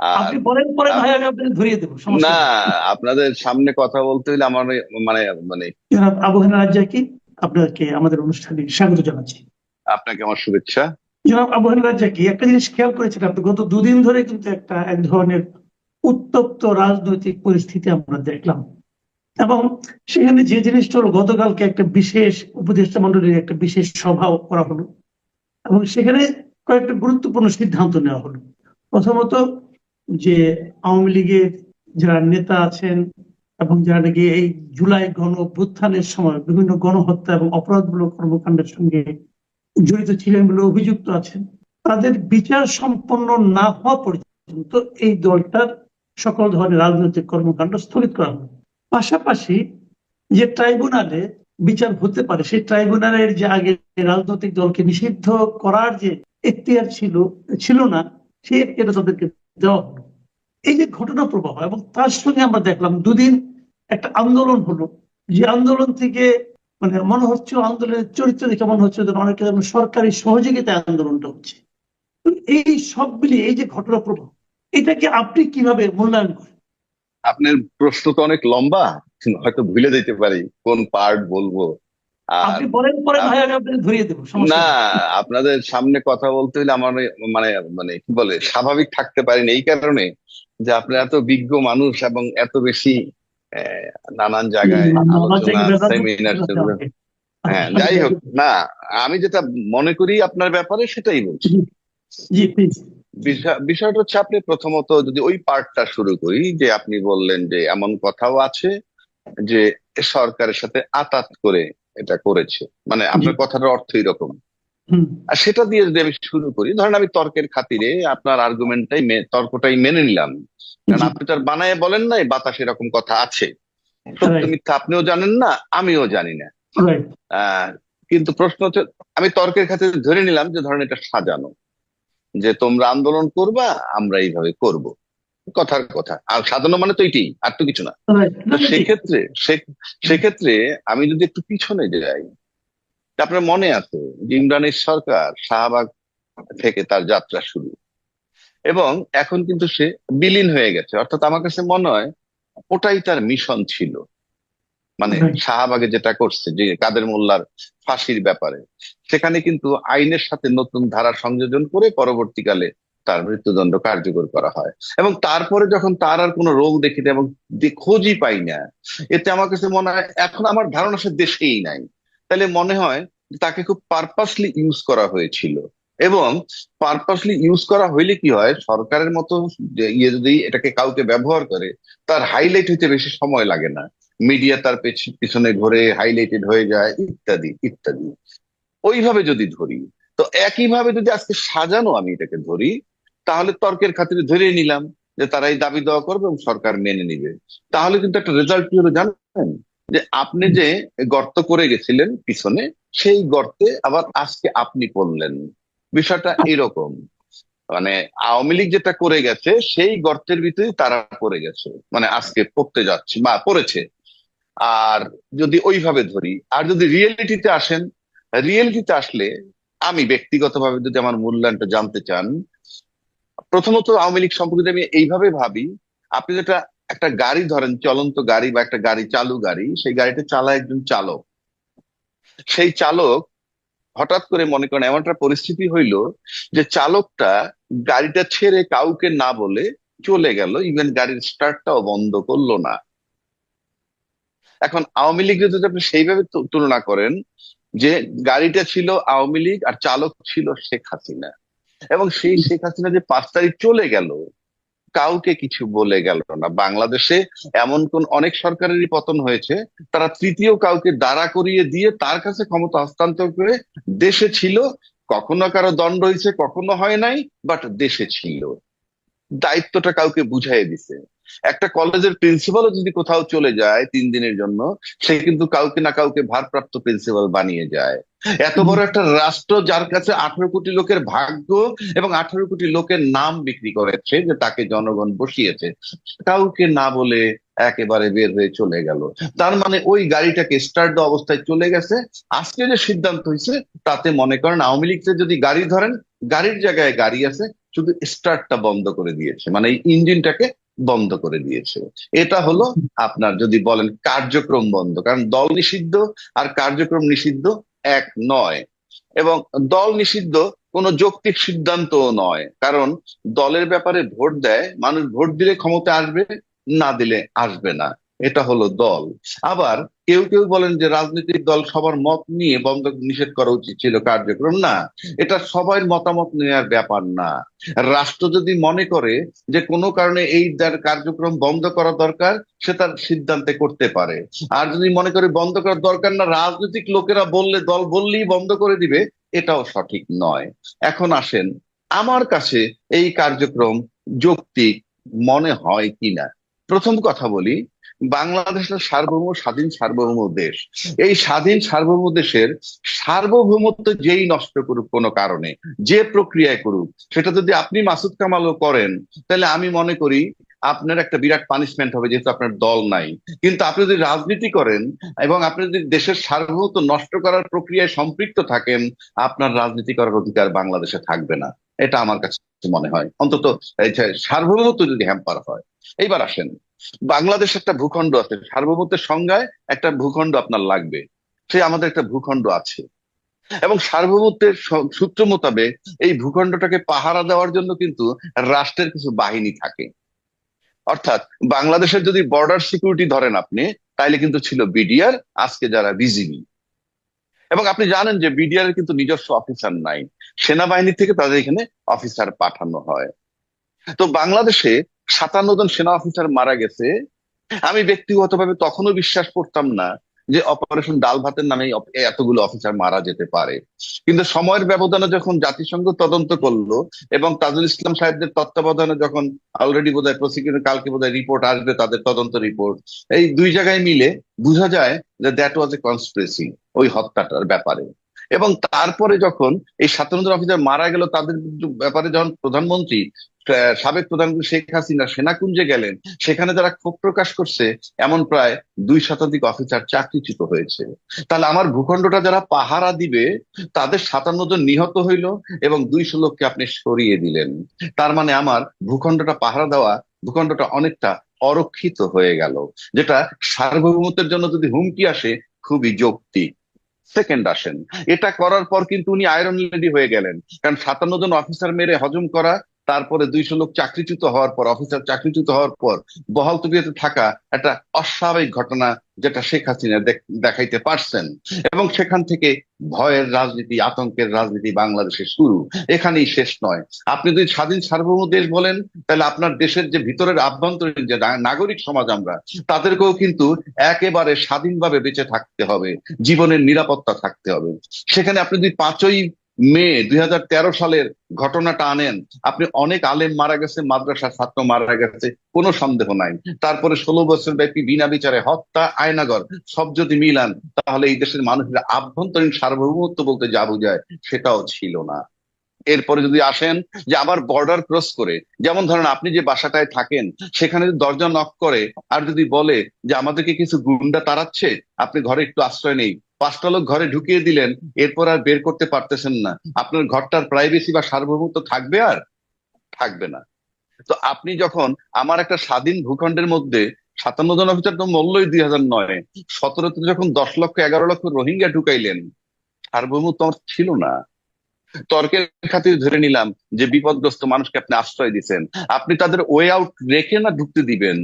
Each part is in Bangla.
আর আপনি বলেন, পরে না আপ- হয় আমি আপনাকে ধরিয়ে দেবো, না, সমস্যা নেই। আপনাদের সামনে কথা বলতে হলে আমার মানে মানে জনাব আবু হেনা রাজ্জাকি, আপনাকে আমাদের অনুষ্ঠানে স্বাগত জানাচ্ছি। আপনাকে আমার শুভেচ্ছা। জনাব আবু হেনা রাজ্জাকি, একটা জিনিস খেয়াল করেছেন আপনি, গত দুদিন ধরে কিন্তু একটা এক ধরনের উত্তপ্ত রাজনৈতিক পরিস্থিতি আমরা দেখলাম। এবং সেখানে যে জিনিসটা হলো, গতকালকে একটা বিশেষ উপদেষ্টা মন্ডলীর একটা বিশেষ সভাও করা হলো, এবং সেখানে কয়েকটা গুরুত্বপূর্ণ সিদ্ধান্ত নেওয়া হলো। প্রথমত, যে আওয়ামী লীগের যারা নেতা আছেন এবং যারা নাকি এই জুলাই গণ অভ্যুত্থানের সময় বিভিন্ন গণহত্যা এবং অপরাধমূলক কর্মকাণ্ডের সঙ্গে জড়িত ছিলেন বলে অভিযুক্ত আছেন, তাদের বিচার সম্পন্ন না হওয়া পর্যন্ত এই দলটার সকল ধরনের রাজনৈতিক কর্মকাণ্ড স্থগিত করা হবে। পাশাপাশি যে ট্রাইব্যুনালে বিচার হতে পারে, সেই ট্রাইব্যুনালের যে আগে রাজনৈতিক দলকে নিষিদ্ধ করার যে এখতিয়ার ছিল ছিল না, সেই এখতিয়ারটা তাদেরকে দেওয়া হলো। এই যে ঘটনা প্রবাহ, এবং তার সঙ্গে আমরা দেখলাম দুদিন একটা আন্দোলন হলো, যে আন্দোলন থেকে মানে মনে হচ্ছে, আন্দোলনের চরিত্র দেখে মনে হচ্ছে যেন অনেকে যেন সরকারি সহযোগিতায় আন্দোলনটা হচ্ছে। তো এই সব মিলিয়ে এই যে ঘটনা প্রবাহ, এটাকে আপনি কিভাবে মূল্যায়ন করেন? আপনার প্রশ্ন তো অনেক লম্বা, হয়তো ভুলে যেতে পারি কোন পার্ট বলবো। আর আপনি বলেন, পরে না আ- হয় আমি আপনাকে ধরিয়ে দেবো, না, সমস্যা নেই। আপনাদের সামনে কথা বলতে হলে আমার মানে মানে কি বলে স্বাভাবিক থাকতে পারেন এই কারণে যে আপনারা এত বিজ্ঞ মানুষ এবং এত বেশি আহ, নানান জায়গায় আলোচনা লজ্জা কি বেজার সেমিনার। হচ্ছে আমাকে? হ্যাঁ, আমি যাই হোক, লজ্জা- না, আমি যেটা মনে করি আপনার ব্যাপারে সেটাই বলছি। জি, জি প্লিজ। বিষয়টা হচ্ছে, আপনি প্রথমত যদি ওই পার্টটা শুরু করি, যে আপনি বললেন যে এমন কথাও আছে যে সরকারের সাথে আতাত করে এটা করেছে, মানে জি। আপনার কথাটার অর্থ এরকম। হুম। আর সেটা দিয়ে যদি আমি শুরু করি, ধরেন আমি তর্কের খাতিরে আপনার আর্গুমেন্টটাই তর্কটাই মেনে নিলাম, কারণ জি। আপনি তো আর বানায় বলেন নাই বাতাস এরকম কথা আছে। সত্য রাইট। মিথ্যা আপনিও জানেন না, আমিও জানি না। রাইট। আহ কিন্তু প্রশ্ন হচ্ছে, আমি তর্কের খাতিরে ধরে নিলাম যে ধরেন এটা সাজানো, যে তোমরা আন্দোলন করবা, আমরা এইভাবে করব, কথার কথা, আর সাজানো মানে তো এইটাই, আর তো কিছু না। রাইট, তো না না, ঠিক। সেক্ষেত্রে আমি যদি একটু পিছনে যাই, তা আপনার মনে আছে যে ইমরানের সরকার শাহবাগ থেকে তার যাত্রা শুরু, এবং এখন কিন্তু সে বিলীন হয়ে গেছে। অর্থাৎ আমার কাছে মনে হয় ওটাই তার মিশন ছিল, মানে রাইট। শাহবাগে যেটা করছে, যে কাদের মোল্লার ফাঁসির ব্যাপারে, সেখানে কিন্তু আইনের সাথে নতুন ধারা সংযোজন করে পরবর্তীকালে তার মৃত্যুদণ্ড কার্যকর করা হয়। এবং তারপরে যখন তার আর কোনো রোল দেখি না এবং খোঁজই পাই না, এতে আমার কাছে মনে হয়, এখন আমার ধারণা সে দেশেই নাই। তাহলে মনে হয় যে তাকে খুব পারপাসলি ইউজ করা হয়েছিল। এবং পারপাসলি ইউজ করা হইলে কি হয়, সরকারের মতো যে ইয়ে যদি এটাকে কাউকে ব্যবহার করে, তার হাইলাইট হইতে বেশি সময় লাগে না, মিডিয়া তার পিছনে ঘুরে হাইলাইটেড হয়ে যায়, ইত্যাদি ইত্যাদি। ওইভাবে যদি ধরি, তো একইভাবে যদি আজকে সাজানো আমি এটাকে ধরি, তাহলে তর্কের খাতিরে ধরে নিলাম যে তারা এই দাবি দেওয়া করবে এবং সরকার মেনে নিবে। তাহলে কিন্তু একটা রেজাল্ট কি হলো জানেন, যে আপনি যে গর্ত করে গেছিলেন পিছনে, সেই গর্তে আবার আজকে আপনি পড়লেন। বিষয়টা এরকম, মানে আওয়ামী লীগ যেটা করে গেছে সেই গর্তের ভিতরে তারা পড়ে গেছে, মানে আজকে পড়তে যাচ্ছে বা পড়েছে। আর যদি ওইভাবে ধরি, আর যদি রিয়েলিটিতে আসেন, রিয়েলিটিতে আসলে আমি ব্যক্তিগতভাবে যদি আমার মূল্যায়নটা জানতে চান, প্রথমত আওয়ামী লীগ সম্পর্কে যদি আমি এইভাবে ভাবি, আপনি যেটা একটা গাড়ি ধরেন, চলন্ত গাড়ি বা একটা গাড়ি, চালু গাড়ি, সেই গাড়িটা চালায় একজন চালক। সেই চালক হঠাৎ করে মনে করেন এমন একটা পরিস্থিতি হইলো যে চালকটা গাড়িটা ছেড়ে কাউকে না বলে চলে গেল, ইভেন গাড়ির স্টার্টটাও বন্ধ করলো না। এখন আওয়ামী লীগ যদি আপনি সেইভাবে তুলনা করেন, যে গাড়িটা ছিল আওয়ামী লীগ আর চালক ছিল শেখ হাসিনা, এবং সেই শেখ হাসিনা যে 5 তারিখ চলে গেল, কাউকে কিছু বলে গেল না। বাংলাদেশে এমন কোন অনেক সরকারেরই পতন হয়েছে, তারা তৃতীয় কাউকে দাঁড়া করিয়ে দিয়ে তার কাছে ক্ষমতা হস্তান্তর করে দেশে ছিল। কখনো কারো দণ্ড হয়েছে, কখনো হয় নাই, বাট দেশে ছিল, দায়িত্বটা কাউকে বুঝাই দিছে। একটা কলেজের প্রিন্সিপালও যদি কোথাও চলে যায় 3 দিনের জন্য, সে কিন্তু কাউকে না কাউকে ভারপ্রাপ্ত প্রিন্সিপাল বানিয়ে যায়। এত বড় একটা রাষ্ট্র, যার কাছে 18 কোটি লোকের ভাগ্য এবং 18 কোটি লোকের নাম বিক্রি করেছে, যে তাকে জনগণ বসিয়েছে, কাউকে না বলে একেবারে বের হয়ে চলে গেল। তার মানে ওই গাড়িটাকে স্টার্ট দেওয়া অবস্থায় চলে গেছে। আজকে যে সিদ্ধান্ত হয়েছে, তাতে মনে করেন আওয়ামী লীগকে যদি গাড়ি ধরেন, গাড়ির জায়গায় গাড়ি আছে, শুধু স্টার্টটা বন্ধ করে দিয়েছে, মানে এই ইঞ্জিনটাকে বন্ধ করে দিয়েছে। এটা হলো আপনার যদি বলেন কার্যক্রম বন্ধ, কারণ দল নিষিদ্ধ আর কার্যক্রম নিষিদ্ধ এক নয়। এবং দল নিষিদ্ধ কোনো যৌক্তিক সিদ্ধান্তও নয়, কারণ দলের ব্যাপারে ভোট দেয় মানুষ, ভোট দিলে ক্ষমতা আসবে, না দিলে আসবে না, এটা হলো দল। আবার কেউ কেউ বলেন যে রাজনৈতিক দল সবার মত নিয়ে বন্ধ নিষেধ করা উচিত ছিল কার্যক্রম, না, এটা সবার মতামত নেওয়ার ব্যাপার না। রাষ্ট্র যদি মনে করে যে কোনো কারণে এই কার্যক্রম বন্ধ করা দরকার, সে তার সিদ্ধান্তে করতে পারে। আর যদি মনে করে বন্ধ করার দরকার না, রাজনৈতিক লোকেরা বললে, দল বললেই বন্ধ করে দিবে, এটাও সঠিক নয়। এখন আসেন, আমার কাছে এই কার্যক্রম যৌক্তিক মনে হয় কিনা। প্রথম কথা বলি, বাংলাদেশ একটা সার্বভৌম স্বাধীন সার্বভৌম দেশ। এই স্বাধীন সার্বভৌম দেশের সার্বভৌমত্ব যেই নষ্ট করুক কোনো কারণে, যে প্রক্রিয়ায় করুক, সেটা যদি আপনি মাসুদ কামালও করেন, তাহলে আমি মনে করি আপনার একটা বিরাট পানিশমেন্ট হবে, যেহেতু আপনার দল নাই। কিন্তু আপনি যদি রাজনীতি করেন এবং আপনি যদি দেশের সার্বভৌমত্ব নষ্ট করার প্রক্রিয়ায় সম্পৃক্ত থাকেন, আপনার রাজনীতি করার অধিকার বাংলাদেশে থাকবে না। এটা আমার কাছে মনে হয়, অন্তত এই যে সার্বভৌমত্ব যদি হ্যাম্পার হয়। এইবার আসেন, বাংলাদেশ একটা ভূখণ্ড আছে, সার্বভৌমত্বের সংজ্ঞায় একটা ভূখণ্ড আপনার লাগবে, সে আমাদের একটা ভূখণ্ড আছে। এবং সার্বভৌমত্বের সূত্র মোতাবেক এই ভূখণ্ডটাকে পাহারা দেওয়ার জন্য কিন্তু রাষ্ট্রের কিছু বাহিনী থাকে। অর্থাৎ বাংলাদেশের যদি বর্ডার সিকিউরিটি ধরেন আপনি, তাইলে কিন্তু ছিল বিডিআর, আজকে যারা বিজিবি। এবং আপনি জানেন যে বিডিআর এর কিন্তু নিজস্ব অফিসার নাই, সেনাবাহিনী থেকে তাদের এখানে অফিসার পাঠানো হয়। তো বাংলাদেশে 57 জন সেনা অফিসার মারা গেছে। আমি ব্যক্তিগতভাবে তখনও বিশ্বাস করতাম না যে অপারেশন ডাল ভাতের নামে এতগুলো অফিসার মারা যেতে পারে। কিন্তু সময়ের ব্যবধানে যখন জাতিসংঘ তদন্ত করলো এবং তাজুল ইসলাম সাহেবদের তত্ত্বাবধানে যখন অলরেডি বোধহয় প্রসিকিউটর কালকে বোধহয় রিপোর্ট আসবে, তাদের তদন্ত রিপোর্ট, এই দুই জায়গায় মিলে বোঝা যায় যে দ্যাট ওয়াজ এ কনস্পিরেসি, ওই হত্যাটার ব্যাপারে। এবং তারপরে যখন এই 57 জন অফিসার মারা গেল, তাদের ব্যাপারে যখন প্রধানমন্ত্রী, সাবেক প্রধানমন্ত্রী শেখ হাসিনা সেনাকুঞ্জে গেলেন, সেখানে যারা ক্ষোভ প্রকাশ করছে, এমন প্রায় 2 শতাধিক অফিসার চাকরিচ্যুত হয়েছে। তাহলে আমার ভূখণ্ডটা যারা পাহারা দিবে, তাদের 57 জন নিহত হইল এবং 200 লোককে আপনি সরিয়ে দিলেন। তার মানে আমার ভূখণ্ডটা পাহারা দেওয়া, ভূখণ্ডটা অনেকটা অরক্ষিত হয়ে গেল, যেটা সার্বভৌমত্বের জন্য যদি হুমকি আসে, খুবই যৌক্তিক। সেকেন্ড আসেন, এটা করার পর কিন্তু উনি আয়রন লেডি হয়ে গেলেন, কারণ 57 জন অফিসার মেরে হজম করা, তারপরে 200 লোক চাকরিচ্যুত হওয়ার পর, অফিসার চাকরিচ্যুত হওয়ার পর বহাল তবিয়তে থাকা একটা অস্বাভাবিক ঘটনা, যেটা শেখ হাসিনা দেখাইতে পারছেন। এবং সেখান থেকে ভয়ের রাজনীতি, আতঙ্কের রাজনীতি বাংলাদেশে শুরু, এখানেই শেষ নয়। আপনি যদি স্বাধীন সার্বভৌম দেশ বলেন, তাহলে আপনার দেশের যে ভিতরের আভ্যন্তরীণ যে নাগরিক সমাজ আমরা, তাদেরকেও কিন্তু একেবারে স্বাধীনভাবে বেঁচে থাকতে হবে, জীবনের নিরাপত্তা থাকতে হবে। সেখানে আপনি যদি 5ই মে 2013 সালের ঘটনাটা আনেন, আপনি অনেক আলেম মারা গেছে, মাদ্রাসার ছাত্র মারা গেছে, কোনো সন্দেহ নাই। তারপরে 16 বছর ব্যাপী বিনা বিচারে হত্যা, আয়নাগর, সব যদি মিলান, তাহলে এই দেশের মানুষের আভ্যন্তরীণ সার্বভৌমত্ব বলতে যা বোঝায় সেটাও ছিল না। এরপরে যদি আসেন যে আবার বর্ডার ক্রস করে, যেমন ধরেন আপনি যে বাসাটায় থাকেন, সেখানে যদি দরজা নক করে আর যদি বলে যে আমাদেরকে কিছু গুন্ডা তাড়াচ্ছে, আপনি ঘরে একটু আশ্রয় নেই, 5টা লোক ঘরে ঢুকিয়ে দিলেন, এরপর আর বের করতে পারতেছেন না, আপনার ঘরটার প্রাইভেসি বা সার্বভৌমত্ব থাকবে? আর থাকবে না। তো আপনি যখন আমার একটা স্বাধীন ভূখণ্ডের মধ্যে 57 জন অফিসার তো মূল্যই 2009, 17তে যখন 10 লক্ষ 11 লক্ষ রোহিঙ্গা ঢুকাইলেন, সার্বভৌমত্ব আমার ছিল না। তর্কের খাতিরে ধরে নিলাম যে বিপদগ্রস্ত মানুষকে আপনি আশ্রয় দিচ্ছেন, আপনি তাদের ওয়ে আউট রেখে না ঢুকতে দিবেন,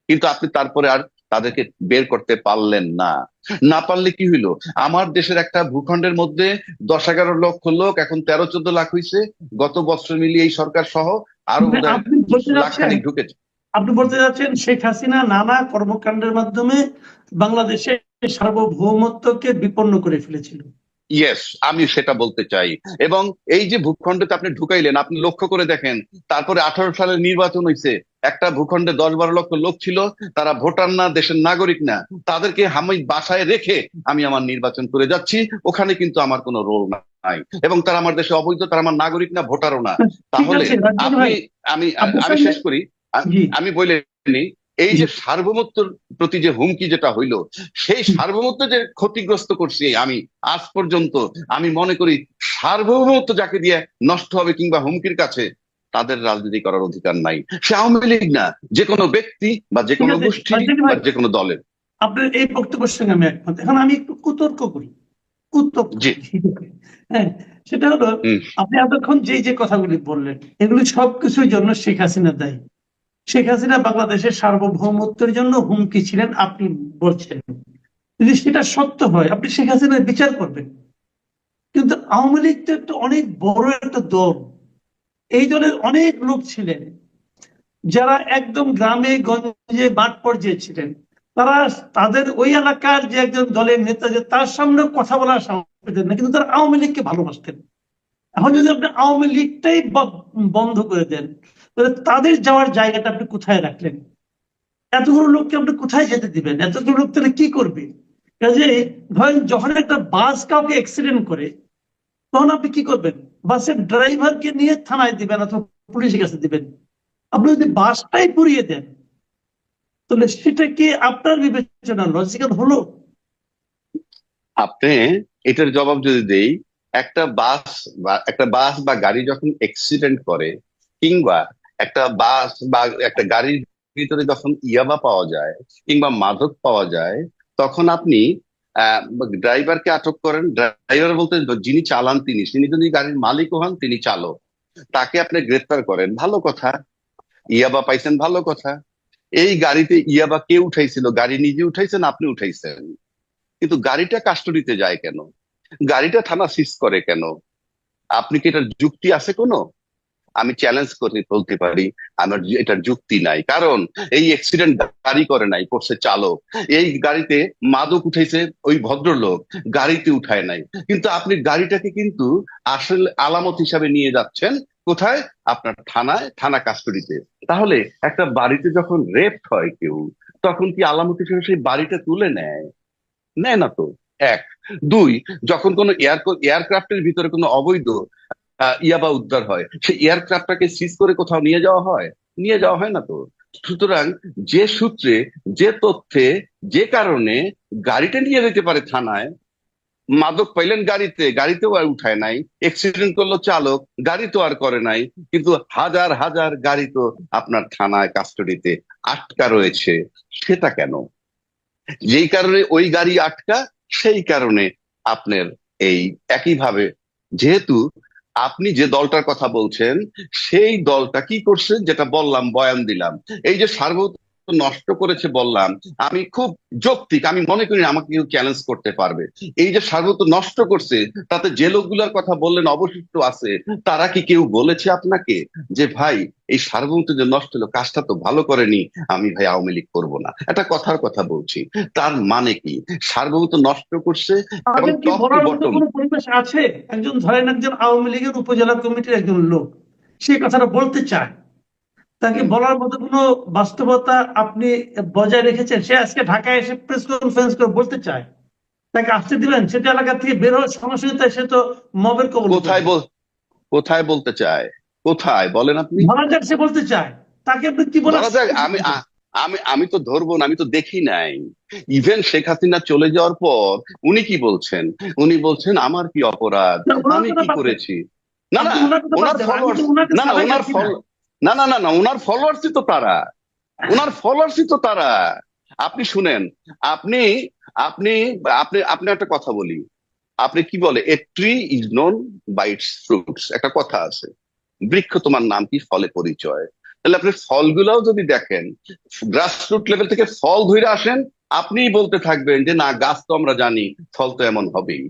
কিন্তু আপনি তারপরে আর তাদেরকে বের করতে পারলেন না। না পারলে কি হইলো, আমার দেশের একটা ভূখণ্ডের মধ্যে 10-11 লক্ষ লোক, এখন 13-14 লাখ হয়েছে, গত বছর মিলিয়ে এই সরকার সহ আরো মানে বোধহয় আপনি বলতে লাখ চাচ্ছেন, খানিক ঢুকেছে। শেখ হাসিনা নানা কর্মকাণ্ডের মাধ্যমে বাংলাদেশের সার্বভৌমত্বকে বিপন্ন করে ফেলেছিল। ইয়েস, আমি সেটা বলতে চাই। এবং এই যে ভূখণ্ডতে আপনি ঢুকাইলেন, আপনি লক্ষ্য করে দেখেন, তারপরে 18 সালের নির্বাচন হয়েছে, একটা ভূখণ্ডে 10-12 লক্ষ লোক ছিল, তারা ভোটার না, দেশের নাগরিক না, তাদেরকে আমি বাসায় রেখে আমি আমার নির্বাচন করে যাচ্ছি, ওখানে কিন্তু আমার কোনো রোল নাই, এবং তারা আমার দেশে অবৈধ, তারা আমার নাগরিক না, ভোটারও না। ঠিক তাহলে আছে রাজীব আপনি, ভাই, আমি আপনার আমি সঙ্গে শেষ করি, জি আমি বলে নি, এই যে সার্বভৌমত্বের প্রতি যে হুমকি যেটা হইলো, সেই সার্বভৌমত্ব যে ক্ষতিগ্রস্ত করছি আমি আজ পর্যন্ত, আমি মনে করি সার্বভৌমত্ব যাকে দিয়ে নষ্ট হবে কিংবা হুমকির কাছে, তাদের রাজনীতি করার অধিকার নাই। সে আওয়ামী লীগ না, যে কোনো ব্যক্তি বা যে ঠিক কোনো আছে গোষ্ঠী রাজনীতি বা ভাই, যে কোনো দলের। আপনার এই বক্তব্যের সঙ্গে আমি একমত। এখন আমি একটু কুতর্ক করি, কুতর্ক জি। করি। হ্যাঁ, সেটা হলো, হম। আপনি এতক্ষণ যে যে কথাগুলি বললেন এগুলি সবকিছুর জন্য শেখ হাসিনা দায়ী। শেখ হাসিনা বাংলাদেশের সার্বভৌমত্বের জন্য হুমকি ছিলেন আপনি বলছেন। যদি সেটা সত্য হয় আপনি শেখ হাসিনার বিচার করবেন, কিন্তু আওয়ামী লীগ তো একটা অনেক বড় একটা দল। এই দলের অনেক লোক ছিলেন যারা একদম গ্রামে গঞ্জে মাঠ পর্যায়ে ছিলেন। তারা তাদের ওই এলাকার যে একজন দলের নেতা, যে তার সামনে কথা বলার সাহস পেতেন না, কিন্তু তারা আওয়ামী লীগকে ভালোবাসতেন। এখন যদি আপনি আওয়ামী লীগটাই বন্ধ করে দেন, তাহলে তাদের যাওয়ার জায়গাটা আপনি কোথায় রাখলেন? এতগুলো লোককে আপনি কোথায় যেতে দিবেন? এতগুলো লোক তাহলে কি করবে? কাজে ধরেন যখন একটা বাস কাউকে অ্যাক্সিডেন্ট করে, তখন আপনি কি করবেন? বাসের ড্রাইভারকে নিয়ে থানায় দিবেন অথবা পুলিশের কাছে দিবেন। আপনি যদি বাসটাই পুড়িয়ে দেন, তাহলে সেটা কি আপনার বিবেচনা লজিক্যাল হলো? আপনি এটার জবাব যদি দেই, একটা বাস বা গাড়ি যখন অ্যাক্সিডেন্ট করে, কিংবা একটা বাস বা একটা গাড়ির ভিতরে যখন ইয়াবা পাওয়া যায় কিংবা মাদক পাওয়া যায়, তখন আপনি আহ ড্রাইভারকে আটক করেন। ড্রাইভার বলতে যিনি চালান তিনি যদি গাড়ির মালিকও হন, তিনি চালক, তাকে আপনি গ্রেফতার করেন, ভালো কথা। ইয়াবা পাইছেন, ভালো কথা। এই গাড়িতে ইয়াবা কে উঠাইছিল? গাড়ি নিজে উঠাইছেন, আপনি উঠাইছেন, কিন্তু গাড়িটা কাস্টডিতে যায় কেন? গাড়িটা থানা সিজ করে কেন? আপনি কি এটার যুক্তি আছে কোনো? আমি চ্যালেঞ্জ করে বলতে পারি, আমার এটার যুক্তি নাই। কারণ এই অ্যাক্সিডেন্ট গাড়ি করে নাই, করছে চালক। এই গাড়িতে মাদক উঠাইছে ওই ভদ্রলোক, গাড়িতে উঠায় নাই। কিন্তু আপনি গাড়িটাকে কিন্তু আসলে আলামত হিসাবে নিয়ে যাচ্ছেন কোথায়? আপনার থানায়, থানা কাস্টডিতে। তাহলে একটা বাড়িতে যখন রেপ হয় কেউ, তখন কি আলামত হিসেবে সেই বাড়িটা তুলে নেয়? নেয় না তো। এক। দুই, যখন কোনো এয়ারক্রাফটের ভিতরে কোনো অবৈধ ইয়াবা উদ্ধার হয়, সেই এয়ারক্রাফটটাকে সিজ করে কোথাও নিয়ে যাওয়া হয়? নিয়ে যাওয়া হয় না তো। সুতরাং যে সূত্রে, যে তথ্যে, যে কারণে গাড়িটা নিয়ে যেতে পারে থানায়, মাদক পাইলেন গাড়িতে, গাড়িতেও আর উঠায় নাই, অ্যাক্সিডেন্ট করলো চালক, গাড়ি তো আর করে নাই, কিন্তু হাজার হাজার গাড়ি তো আপনার থানায় কাস্টডিতে আটকা রয়েছে। সেটা কেন? যেই কারণে ওই গাড়ি আটকা, সেই কারণে আপনার এই একইভাবে, যেহেতু আপনি যে দলটার কথা বলছেন, সেই দলটা কি করছে যেটা বললাম, বয়ান দিলাম, এই যে সার্বভৌমত্ব নষ্ট করেছে বললাম, আমি খুব যৌক্তিক, আমি মনে করি না আমাকে কেউ চ্যালেঞ্জ করতে পারবে। এই যে সার্বভৌমত্ব নষ্ট করছে, তাতে যে লোকগুলোর কথা বললেন অবশিষ্ট আছে, তারা কি কেউ বলেছে আপনাকে যে ভাই এই সার্বভৌমত্ব যে নষ্ট হলো, কাজটা তো ভালো করেনি, আমি ভাই আওয়ামী লীগ করবো না? একটা কথার কথা বলছি, তার মানে কি? সার্বভৌমত্ব নষ্ট করছে এবং তাদের কি টপ টু বলার মতো বটম। কোনো পরিবেশ আছে? একজন ধরেন একজন আওয়ামী লীগের উপজেলা কমিটির একজন লোক, সে কথাটা বলতে চায়, তাকে বলার মতো কোনো বাস্তবতা আপনি বজায় রেখেছেন? সে আজকে ঢাকায় এসে প্রেস কনফারেন্স করে বলতে চায়, তাকে আসতে দিবেন? সেটা এলাকা থেকে বের হওয়ার সঙ্গে সঙ্গে সে তো মবের কবলে কোথায় পড়বে। কোথায় বলতে চায়? কোথায় বলেন আপনি? ধরা যাক সে বলতে চায়, তাকে আপনি কি বলার ধরা যাক, সুযোগ আমি দিবেন? আমি আমি তো ধরবো না, আমি তো দেখি নাই। ইভেন শেখ হাসিনা চলে যাওয়ার পর উনি কি বলছেন? উনি বলছেন আমার কি অপরাধ, না, ওনার আমি কথা কি বাদ দেন, করেছি? না না, আপনি ওনার কথা বাদ ওনার দেন, আমি তো ফলোয়ার্স, ওনাকে না না ছাড়াই ওনার আছি না। ফল না না না না ওনার ফলোয়ার্সই তো তারা, ওনার ফলোয়ার্সই তো তারা। আপনি শুনেন, আপনি আপনি আপনি আপনি একটা কথা বলি, আপনি কি বলে, a tree is known by its fruits, একটা কথা আছে, বৃক্ষ তোমার নাম কি, ফলে পরিচয়। তাহলে আপনি ফলগুলাও যদি দেখেন, গ্রাসরুট লেভেল থেকে ফল ধরে আসেন, আপনিই বলতে থাকবেন যে না, গাছ তো আমরা জানি, ফল তো এমন হবেই।